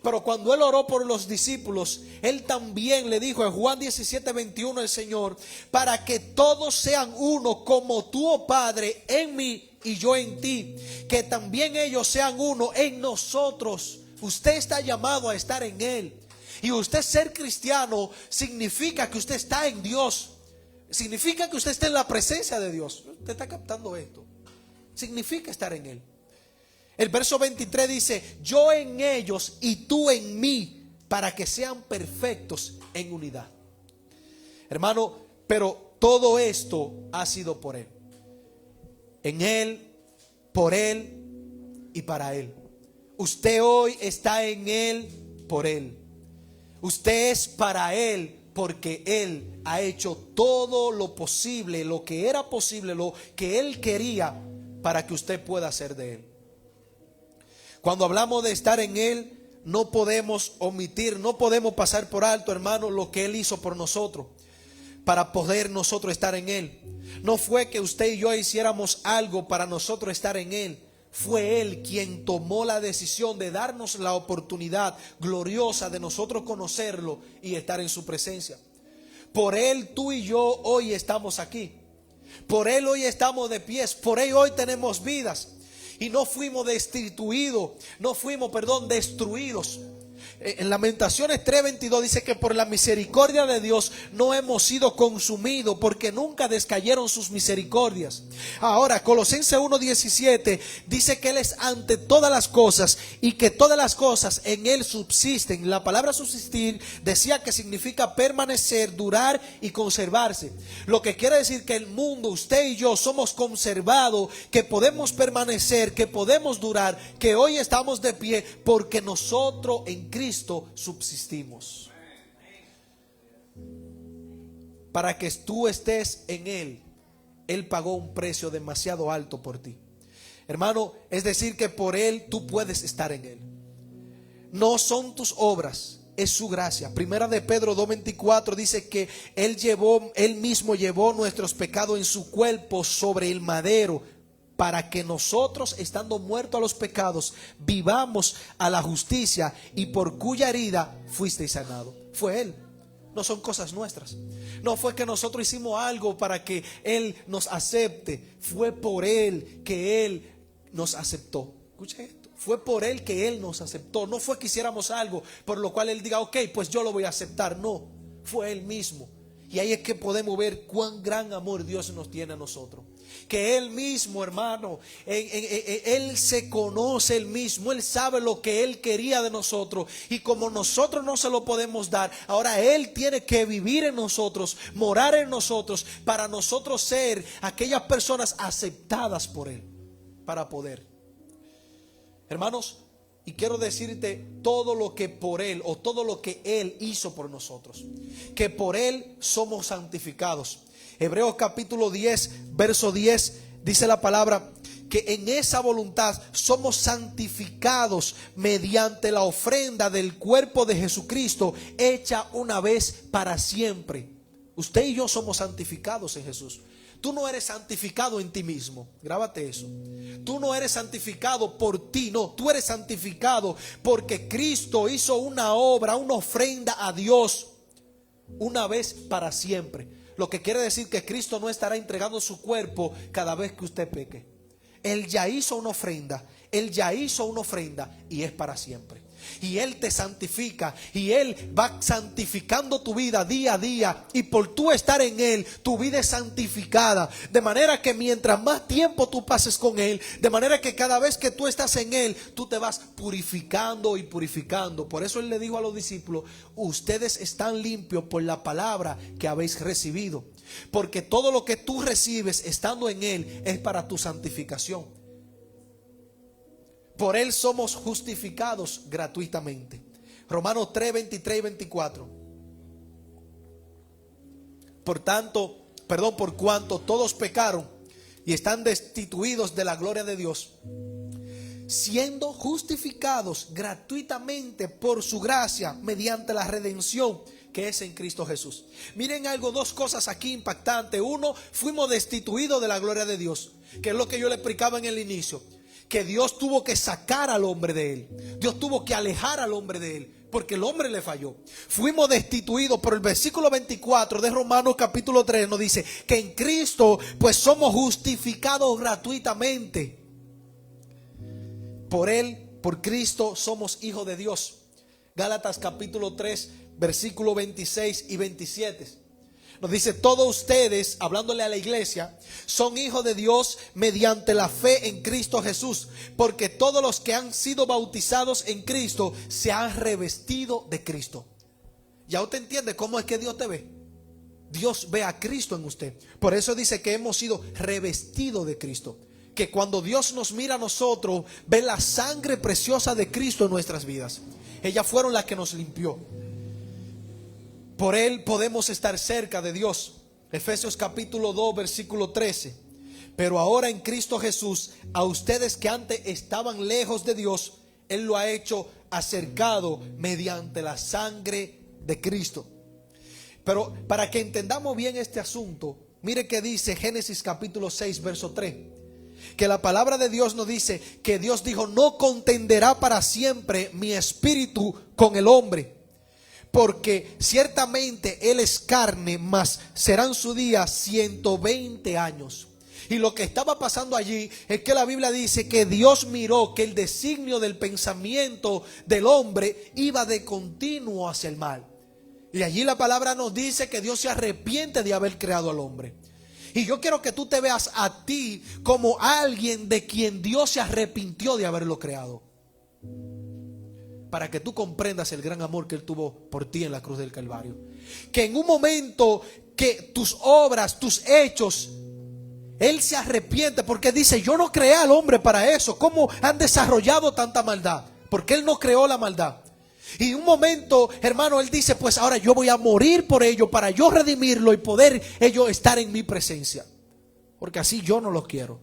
Pero cuando Él oró por los discípulos, Él también le dijo en Juan 17:21 al Señor: para que todos sean uno, como tú, oh Padre, en mí y yo en ti, que también ellos sean uno en nosotros. Usted está llamado a estar en Él. Y usted ser cristiano significa que usted está en Dios. Significa que usted está en la presencia de Dios. ¿Usted está captando esto? Significa estar en Él. El verso 23 dice: yo en ellos y tú en mí, para que sean perfectos en unidad. Hermano, pero todo esto ha sido por Él. En Él, por Él y para Él. Usted hoy está en Él, por Él. Usted es para Él, porque Él ha hecho todo lo posible, lo que era posible, lo que Él quería, para que usted pueda ser de Él. Cuando hablamos de estar en Él, no podemos omitir, no podemos pasar por alto, hermano, lo que Él hizo por nosotros, para poder nosotros estar en Él. No fue que usted y yo hiciéramos algo para nosotros estar en Él. Fue Él quien tomó la decisión de darnos la oportunidad gloriosa de nosotros conocerlo y estar en su presencia. Por Él tú y yo hoy estamos aquí. Por Él hoy estamos de pies. Por Él hoy tenemos vidas. Y no fuimos destituidos, destruidos. En Lamentaciones 3:22 dice que por la misericordia de Dios no hemos sido consumidos, porque nunca descayeron sus misericordias. Ahora, Colosenses 1:17 dice que Él es ante todas las cosas y que todas las cosas en Él subsisten. La palabra subsistir decía que significa permanecer, durar y conservarse. Lo que quiere decir que el mundo, usted y yo somos conservados, que podemos permanecer, que podemos durar, que hoy estamos de pie porque nosotros en Cristo subsistimos. Para que tú estés en Él, Él pagó un precio demasiado alto por ti, hermano. Es decir, que por Él tú puedes estar en Él. No son tus obras, es su gracia. Primera de Pedro 2:24 dice que Él mismo llevó nuestros pecados en su cuerpo sobre el madero, para que nosotros, estando muertos a los pecados, vivamos a la justicia, y por cuya herida fuisteis sanados. Fue Él, no son cosas nuestras. No fue que nosotros hicimos algo para que Él nos acepte. Fue por Él que Él nos aceptó. Escuche esto. Fue por Él que Él nos aceptó. No fue que hiciéramos algo por lo cual Él diga, ok, pues yo lo voy a aceptar. No, fue Él mismo. Y ahí es que podemos ver cuán gran amor Dios nos tiene a nosotros. Que Él mismo, hermano, Él se conoce Él mismo. Él sabe lo que Él quería de nosotros. Y como nosotros no se lo podemos dar, ahora Él tiene que vivir en nosotros, morar en nosotros, para nosotros ser aquellas personas aceptadas por Él, para poder. Hermanos, y quiero decirte todo lo que por Él, o todo lo que Él hizo por nosotros, que por Él somos santificados. Hebreos capítulo 10, verso 10, dice la palabra que en esa voluntad somos santificados mediante la ofrenda del cuerpo de Jesucristo, hecha una vez para siempre. Usted y yo somos santificados en Jesús. Tú no eres santificado en ti mismo. Grábate eso. Tú no eres santificado por ti, no. Tú eres santificado porque Cristo hizo una obra, una ofrenda a Dios una vez para siempre. Lo que quiere decir que Cristo no estará entregando su cuerpo cada vez que usted peque. Él ya hizo una ofrenda. Él ya hizo una ofrenda y es para siempre. Y Él te santifica y Él va santificando tu vida día a día. Y por tú estar en Él, tu vida es santificada. De manera que mientras más tiempo tú pases con Él, de manera que cada vez que tú estás en Él, tú te vas purificando y purificando. Por eso Él le dijo a los discípulos, ustedes están limpios por la palabra que habéis recibido. Porque todo lo que tú recibes estando en Él es para tu santificación. Por Él somos justificados gratuitamente. Romanos 3, 23 y 24. Por cuanto todos pecaron y están destituidos de la gloria de Dios, siendo justificados gratuitamente por su gracia mediante la redención que es en Cristo Jesús. Miren algo, dos cosas aquí impactantes. Uno, fuimos destituidos de la gloria de Dios, que es lo que yo le explicaba en el inicio. Que Dios tuvo que sacar al hombre de Él. Dios tuvo que alejar al hombre de Él, porque el hombre le falló. Fuimos destituidos, pero el versículo 24 de Romanos capítulo 3 nos dice que en Cristo pues somos justificados gratuitamente. Por Él, por Cristo somos hijos de Dios. Gálatas capítulo 3 versículo 26 y 27. Nos dice, todos ustedes, hablándole a la iglesia, son hijos de Dios mediante la fe en Cristo Jesús. Porque todos los que han sido bautizados en Cristo se han revestido de Cristo. ¿Ya usted entiende cómo es que Dios te ve? Dios ve a Cristo en usted. Por eso dice que hemos sido revestidos de Cristo. Que cuando Dios nos mira a nosotros, ve la sangre preciosa de Cristo en nuestras vidas. Ellas fueron las que nos limpió. Por Él podemos estar cerca de Dios. Efesios capítulo 2 versículo 13. Pero ahora en Cristo Jesús, a ustedes que antes estaban lejos de Dios, Él lo ha hecho acercado mediante la sangre de Cristo. Pero para que entendamos bien este asunto, mire que dice Génesis capítulo 6 verso 3. Que la palabra de Dios nos dice que Dios dijo, no contenderá para siempre mi espíritu con el hombre. Porque ciertamente él es carne, mas serán su día 120 años. Y lo que estaba pasando allí es que la Biblia dice que Dios miró que el designio del pensamiento del hombre iba de continuo hacia el mal. Y allí la palabra nos dice que Dios se arrepiente de haber creado al hombre. Y yo quiero que tú te veas a ti como alguien de quien Dios se arrepintió de haberlo creado. Para que tú comprendas el gran amor que Él tuvo por ti en la cruz del Calvario. Que en un momento que tus obras, tus hechos, Él se arrepiente porque dice, yo no creé al hombre para eso. ¿Cómo han desarrollado tanta maldad? Porque Él no creó la maldad. Y en un momento, hermano, Él dice, pues ahora yo voy a morir por ello para yo redimirlo y poder ellos estar en mi presencia. Porque así yo no los quiero.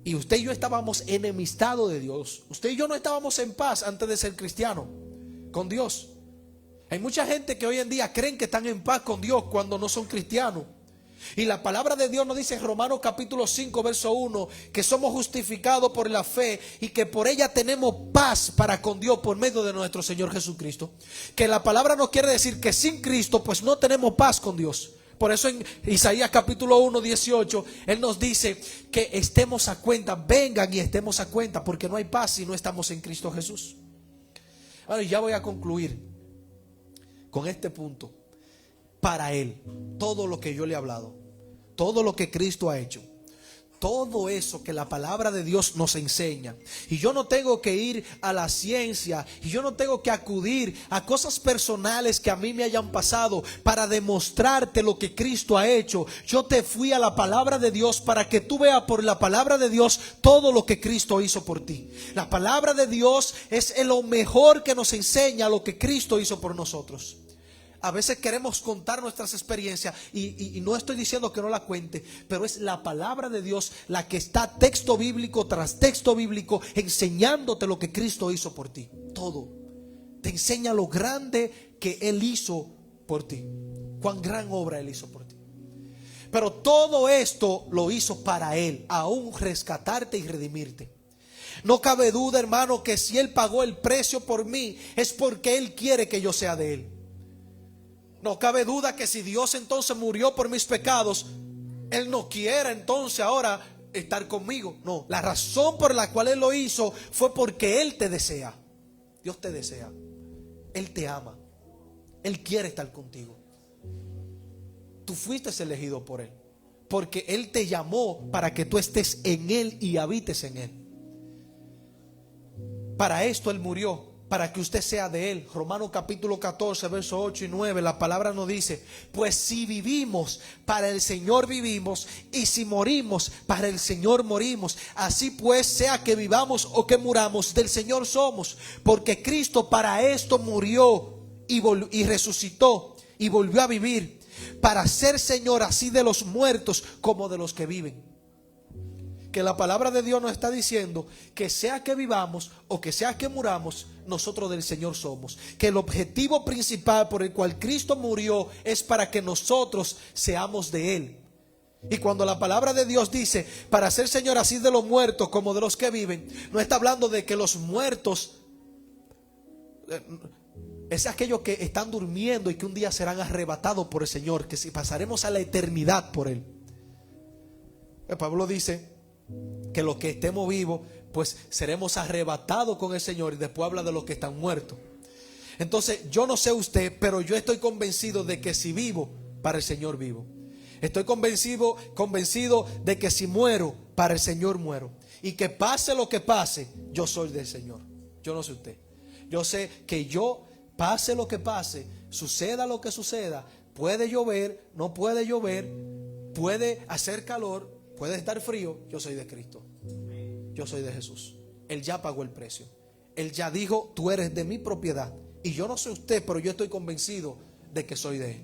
Y usted y yo estábamos enemistados de Dios. Usted y yo no estábamos en paz antes de ser cristiano con Dios. Hay mucha gente que hoy en día creen que están en paz con Dios cuando no son cristianos. Y la palabra de Dios nos dice en Romanos capítulo 5 verso 1 que somos justificados por la fe y que por ella tenemos paz para con Dios por medio de nuestro Señor Jesucristo. Que la palabra nos quiere decir que sin Cristo pues no tenemos paz con Dios. Por eso en Isaías capítulo 1, 18, Él nos dice que estemos a cuenta, vengan y estemos a cuenta, porque no hay paz si no estamos en Cristo Jesús. Ahora ya voy a concluir con este punto. Para Él, todo lo que yo le he hablado, todo lo que Cristo ha hecho, todo eso que la palabra de Dios nos enseña. Y yo no tengo que ir a la ciencia, y yo no tengo que acudir a cosas personales que a mí me hayan pasado para demostrarte lo que Cristo ha hecho. Yo te fui a la palabra de Dios para que tú veas por la palabra de Dios todo lo que Cristo hizo por ti. La palabra de Dios es lo mejor que nos enseña lo que Cristo hizo por nosotros. A veces queremos contar nuestras experiencias y no estoy diciendo que no la cuente, pero es la palabra de Dios la que está texto bíblico tras texto bíblico enseñándote lo que Cristo hizo por ti. Todo. Te enseña lo grande que Él hizo por ti. Cuán gran obra Él hizo por ti. Pero todo esto lo hizo para Él, aún rescatarte y redimirte. No cabe duda, hermano, que si Él pagó el precio por mí es porque Él quiere que yo sea de Él. No cabe duda que si Dios entonces murió por mis pecados, Él no quiere entonces ahora estar conmigo. No, la razón por la cual Él lo hizo fue porque Él te desea. Dios te desea. Él te ama. Él quiere estar contigo. Tú fuiste elegido por Él, porque Él te llamó para que tú estés en Él y habites en Él. Para esto Él murió, para que usted sea de Él. Romanos capítulo 14, versos 8 y 9, la palabra nos dice: pues si vivimos, para el Señor vivimos, y si morimos, para el Señor morimos. Así pues, sea que vivamos o que muramos, del Señor somos. Porque Cristo para esto murió y resucitó y volvió a vivir, para ser Señor así de los muertos como de los que viven. Que la palabra de Dios nos está diciendo que sea que vivamos o que sea que muramos, nosotros del Señor somos. Que el objetivo principal por el cual Cristo murió es para que nosotros seamos de Él. Y cuando la palabra de Dios dice para ser Señor así de los muertos como de los que viven, no está hablando de que los muertos es aquellos que están durmiendo y que un día serán arrebatados por el Señor, que si pasaremos a la eternidad por Él. Pablo dice que los que estemos vivos, pues seremos arrebatados con el Señor, y después habla de los que están muertos. Entonces yo no sé usted, pero yo estoy convencido de que si vivo, para el Señor vivo. Estoy convencido de que si muero, para el Señor muero. Y que pase lo que pase, yo soy del Señor. Yo no sé usted. Yo sé que yo, pase lo que pase, suceda lo que suceda, puede llover, no puede llover, puede hacer calor, puede estar frío, yo soy de Cristo. Yo soy de Jesús. Él ya pagó el precio. Él ya dijo: tú eres de mi propiedad. Y yo no sé usted, pero yo estoy convencido de que soy de Él.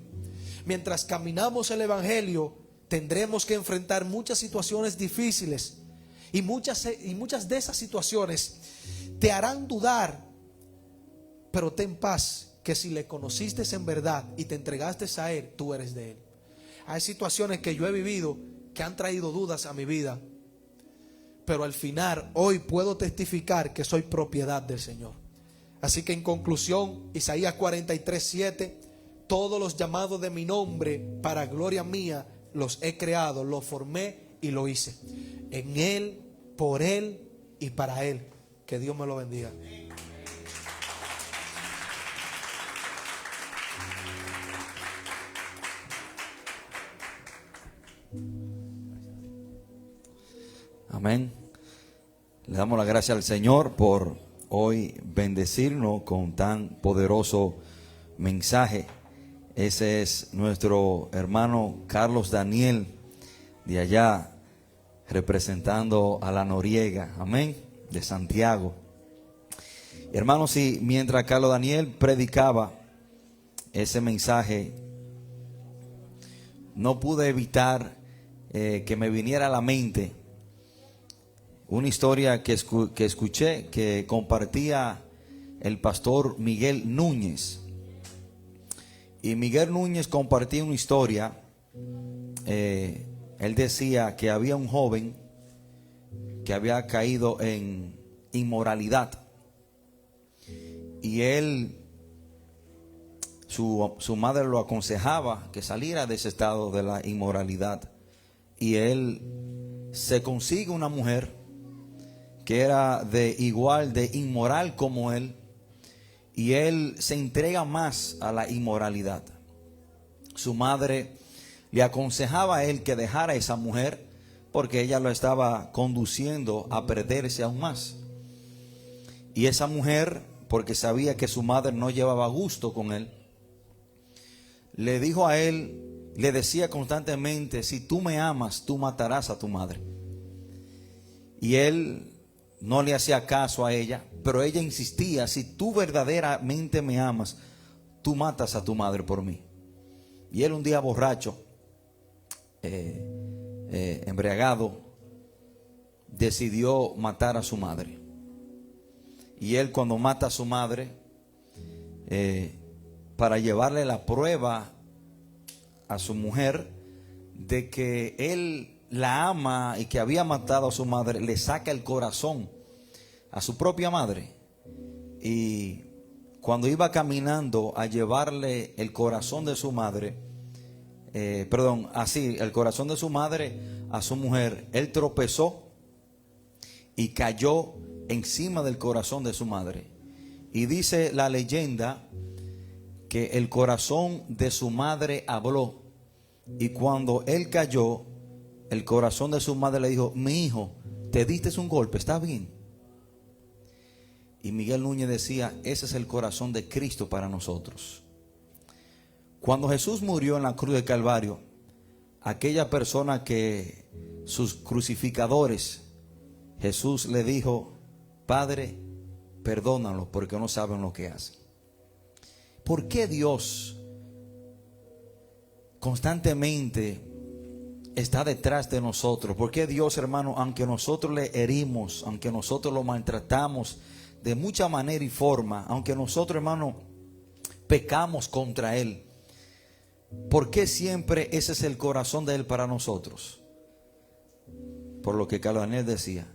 Mientras caminamos el Evangelio, tendremos que enfrentar muchas situaciones difíciles. Y muchas de esas situaciones te harán dudar. Pero ten paz, que si le conociste en verdad y te entregaste a Él, tú eres de Él. Hay situaciones que yo he vivido que han traído dudas a mi vida, pero al final hoy puedo testificar que soy propiedad del Señor. Así que en conclusión, Isaías 43, 7: todos los llamados de mi nombre para gloria mía los he creado, los formé y lo hice. En Él, por Él y para Él. Que Dios me lo bendiga. Amén. Le damos la gracia al Señor por hoy bendecirnos con tan poderoso mensaje. Ese es nuestro hermano Carlos Daniel, de allá, representando a la Noriega, amén, de Santiago. Hermanos, y mientras Carlos Daniel predicaba ese mensaje, no pude evitar que me viniera a la mente una historia que escuché, que compartía el pastor Miguel Núñez. Y Miguel Núñez compartía una historia. Él decía que había un joven que había caído en inmoralidad. Y él Su madre lo aconsejaba que saliera de ese estado de la inmoralidad. Y él se consigue una mujer que era de igual de inmoral como él. Y él se entrega más a la inmoralidad. Su madre le aconsejaba a él que dejara a esa mujer porque ella lo estaba conduciendo a perderse aún más. Y esa mujer, porque sabía que su madre no llevaba gusto con él, le dijo a él, le decía constantemente: si tú me amas, tú matarás a tu madre. Y él no le hacía caso a ella, pero ella insistía: si tú verdaderamente me amas, tú matas a tu madre por mí. Y él, un día borracho, embriagado, decidió matar a su madre. Y él, cuando mata a su madre, para llevarle la prueba a su mujer de que él la ama y que había matado a su madre, le saca el corazón a su propia madre. Y cuando iba caminando a llevarle el corazón de su madre, el corazón de su madre a su mujer, él tropezó y cayó encima del corazón de su madre. Y dice la leyenda que el corazón de su madre habló, y cuando él cayó, el corazón de su madre le dijo: mi hijo, te diste un golpe, ¿está bien? Y Miguel Núñez decía: ese es el corazón de Cristo para nosotros. Cuando Jesús murió en la cruz del Calvario, aquella persona que sus crucificadores, Jesús le dijo: Padre, perdónalo porque no saben lo que hacen. ¿Por qué Dios constantemente está detrás de nosotros? ¿Por qué Dios, hermano, aunque nosotros le herimos, aunque nosotros lo maltratamos de mucha manera y forma, aunque nosotros, hermano, pecamos contra Él, por qué siempre ese es el corazón de Él para nosotros? Por lo que Carlos Daniel decía,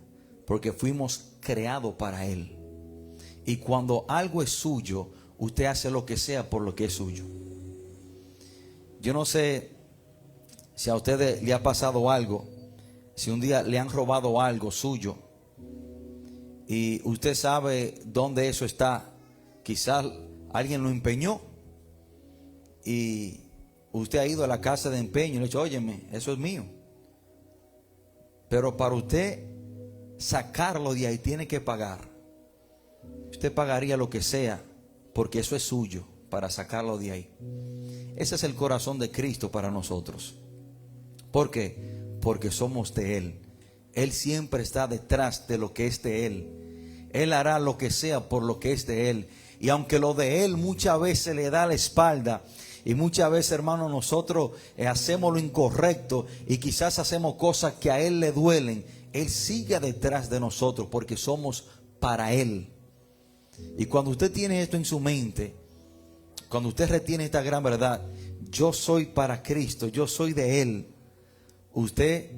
porque fuimos creados para Él. Y cuando algo es suyo, usted hace lo que sea por lo que es suyo. Yo no sé si a usted le ha pasado algo, si un día le han robado algo suyo y usted sabe dónde eso está. Quizás alguien lo empeñó y usted ha ido a la casa de empeño y le ha dicho: óyeme, eso es mío. Pero para usted sacarlo de ahí tiene que pagar. Usted pagaría lo que sea porque eso es suyo, para sacarlo de ahí. Ese es el corazón de Cristo para nosotros. ¿Por qué? Porque somos de Él. Él siempre está detrás de lo que es de Él. Él hará lo que sea por lo que es de Él. Y aunque lo de Él muchas veces le da la espalda, y muchas veces, hermano, nosotros hacemos lo incorrecto y quizás hacemos cosas que a Él le duelen, Él sigue detrás de nosotros porque somos para Él. Y cuando usted tiene esto en su mente, cuando usted retiene esta gran verdad: yo soy para Cristo, yo soy de Él, usted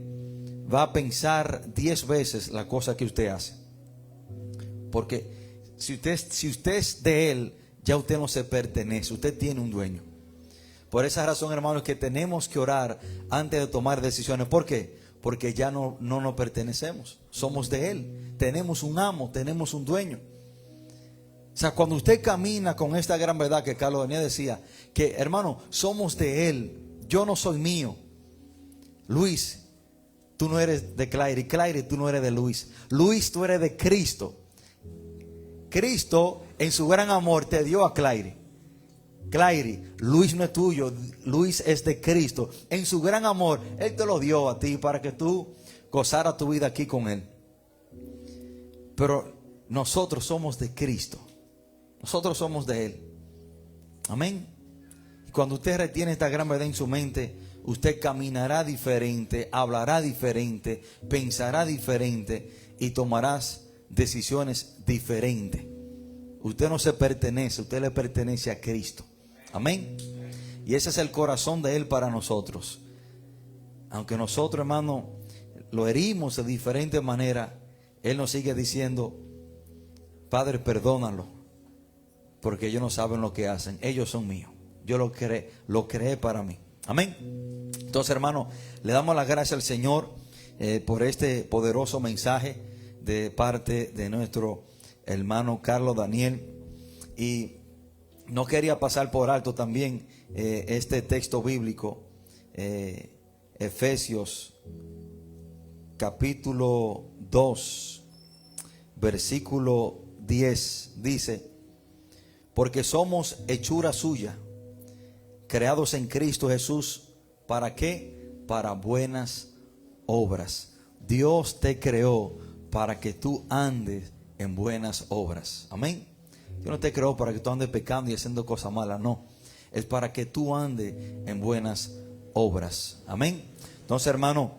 va a pensar 10 veces la cosa que usted hace. Porque si usted es de Él, ya usted no se pertenece, usted tiene un dueño. Por esa razón, hermanos, que tenemos que orar antes de tomar decisiones. ¿Por qué? Porque ya no nos pertenecemos, somos de Él, tenemos un amo, tenemos un dueño. O sea, cuando usted camina con esta gran verdad que Carlos Daniel decía, que hermano, somos de Él, yo no soy mío. Luis, tú no eres de Clary, Clary, tú no eres de Luis. Luis, tú eres de Cristo. Cristo en su gran amor te dio a Clary. Clary, Luis no es tuyo, Luis es de Cristo. En su gran amor, Él te lo dio a ti para que tú gozaras tu vida aquí con Él. Pero nosotros somos de Cristo. Nosotros somos de Él. Amén. Y cuando usted retiene esta gran verdad en su mente, usted caminará diferente, hablará diferente, pensará diferente y tomarás decisiones diferentes. Usted no se pertenece, usted le pertenece a Cristo. Amén. Y ese es el corazón de Él para nosotros. Aunque nosotros, hermano, lo herimos de diferente manera, Él nos sigue diciendo: Padre, perdónalo, porque ellos no saben lo que hacen, ellos son míos. yo lo creé para mí. Amén. Entonces, hermano, le damos las gracias al Señor por este poderoso mensaje de parte de nuestro hermano Carlos Daniel. Y no quería pasar por alto también este texto bíblico, Efesios capítulo 2, versículo 10, dice: porque somos hechura suya, creados en Cristo Jesús, ¿para qué? Para buenas obras. Dios te creó para que tú andes en buenas obras. Amén. Dios no te creó para que tú andes pecando y haciendo cosas malas, no. Es para que tú andes en buenas obras. Amén. Entonces, hermano,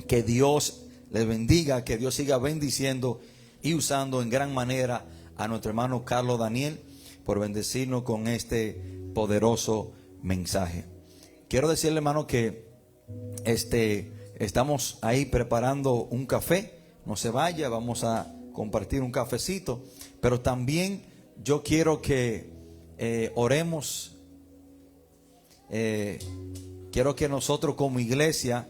que Dios les bendiga, que Dios siga bendiciendo y usando en gran manera a nuestro hermano Carlos Daniel por bendecirnos con este poderoso mensaje. Quiero decirle, hermano, que estamos ahí preparando un café. No se vaya, vamos a compartir un cafecito. Pero también yo quiero que oremos. Quiero que nosotros como iglesia